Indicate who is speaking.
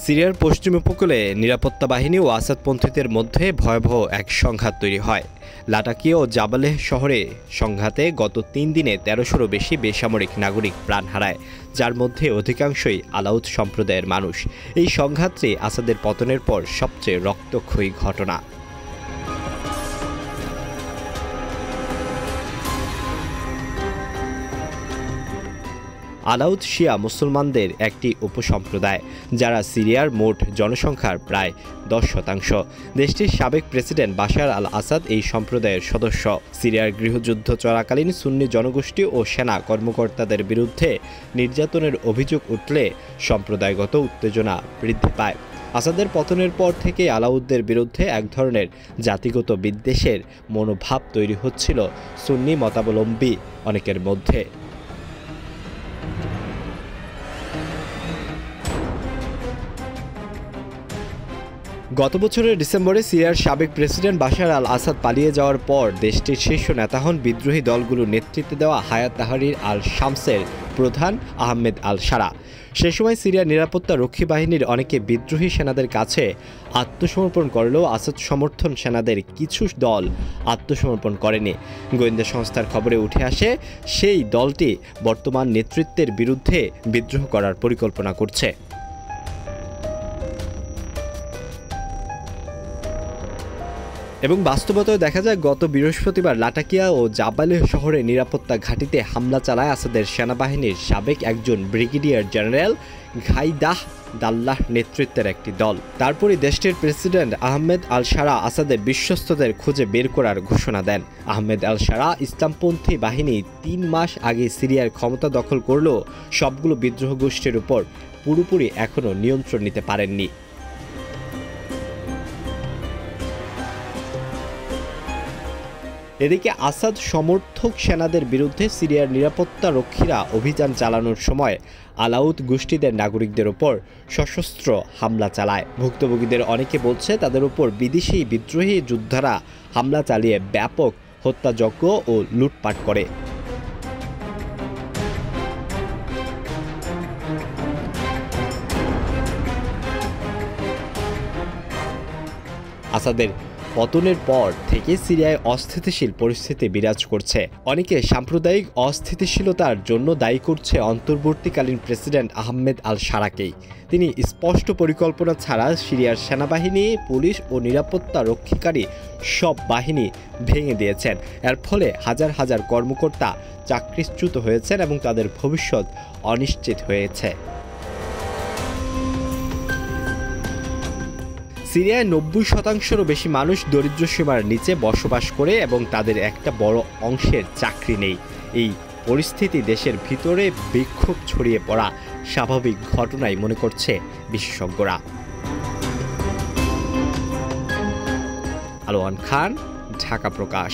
Speaker 1: সিরিয়ার পশ্চিম উপকূলে নিরাপত্তা বাহিনী ও আসাদপন্থীদের মধ্যে ভয়াবহ এক সংঘাত তৈরি হয়। লাটাকিয়া ও জাবালেহ শহরে সংঘাতে গত ৩ দিনে ১৩০০রও বেশি বেসামরিক নাগরিক প্রাণ হারায়, যার মধ্যে অধিকাংশই আলাউদ সম্প্রদায়ের মানুষ। এই সংঘাতটি আসাদের পতনের পর সবচেয়ে রক্তক্ষয়ী ঘটনা। আলাউদ শিয়া মুসলমানদের একটি উপসম্প্রদায়, যারা সিরিয়ার মোট জনসংখ্যার প্রায় ১০%। দেশটির সাবেক প্রেসিডেন্ট বাশার আল আসাদ এই সম্প্রদায়ের সদস্য। সিরিয়ার গৃহযুদ্ধ চলাকালীন সুন্নি জনগোষ্ঠী ও সেনা কর্মকর্তাদের বিরুদ্ধে নির্যাতনের অভিযোগ উঠলে সম্প্রদায়গত উত্তেজনা বৃদ্ধি পায়। আসাদের পতনের পর থেকে আলাউদ্দের বিরুদ্ধে এক ধরনের জাতিগত বিদ্বেষের মনোভাব তৈরি হচ্ছিল সুন্নি মতাবলম্বী অনেকের মধ্যে। গত বছরের ডিসেম্বরে সিরিয়ার সাবেক প্রেসিডেন্ট বাশার আল আসাদ পালিয়ে যাওয়ার পর দেশটির শীর্ষ নেতা হন বিদ্রোহী দলগুলোর নেতৃত্বে দেওয়া হায়াত তাহরির আল শামসের প্রধান আহমেদ আল সারা। সে সময় সিরিয়ার নিরাপত্তা রক্ষী বাহিনীর অনেকে বিদ্রোহী সেনাদের কাছে আত্মসমর্পণ করলেও আসাদ সমর্থন সেনাদের কিছু দল আত্মসমর্পণ করেনি। গোয়েন্দা সংস্থার খবরে উঠে আসে সেই দলটি বর্তমান নেতৃত্বের বিরুদ্ধে বিদ্রোহ করার পরিকল্পনা করছে। এবং বাস্তবতায় দেখা যায় গত বৃহস্পতিবার লাটাকিয়া ও জাবালেহ শহরে নিরাপত্তা ঘাঁটিতে হামলা চালায় আসাদের সেনাবাহিনীর সাবেক একজন ব্রিগেডিয়ার জেনারেল ঘাইদাহ দাল্লাহ নেতৃত্বের একটি দল। তারপরই দেশটির প্রেসিডেন্ট আহমেদ আল সারা আসাদের বিশ্বস্তদের খুঁজে বের করার ঘোষণা দেন। আহমেদ আল সারা ইসলামপন্থী বাহিনী ৩ মাস আগে সিরিয়ার ক্ষমতা দখল করলেও সবগুলো বিদ্রোহ গোষ্ঠীর উপর পুরোপুরি এখনও নিয়ন্ত্রণ নিতে পারেননি। এদিকে আসাদ সমর্থক সেনাদের বিরুদ্ধে সিরিয়ার নিরাপত্তা রক্ষীরা অভিযান চালানোর সময় আলাউদ গোষ্ঠীদের নাগরিকদের ওপর সশস্ত্র হামলা চালায়। ভুক্তভোগীদের অনেকে বলছে তাদের উপর বিদেশি বিদ্রোহী যোদ্ধারা হামলা চালিয়ে ব্যাপক হত্যাযজ্ঞ ও লুটপাট করে। আসাদের পতনের পর থেকে সিরিয়ায় অস্থিতিশীল পরিস্থিতি বিরাজ করছে। অনেকে সাম্প্রদায়িক অস্থিতিশীলতার জন্য দায়ী করছে অন্তর্বর্তীকালীন প্রেসিডেন্ট আহমেদ আল সারাকেই। তিনি স্পষ্ট পরিকল্পনা ছাড়া সিরিয়ার সেনাবাহিনী, পুলিশ ও নিরাপত্তা রক্ষীকারী সব বাহিনী ভেঙে দিয়েছেন। এর ফলে হাজার হাজার কর্মকর্তা চাকরিচ্যুত হয়েছেন এবং তাদের ভবিষ্যৎ অনিশ্চিত হয়েছে। সিরিয়ায় ৯০%রও বেশি মানুষ দরিদ্র সীমার নিচে বসবাস করে এবং তাদের একটা বড় অংশের চাকরি নেই। এই পরিস্থিতি দেশের ভিতরে বিক্ষোভ ছড়িয়ে পড়া স্বাভাবিক ঘটনাই মনে করছে বিশেষজ্ঞরা। আলোয়ান খান, ঢাকা প্রকাশ।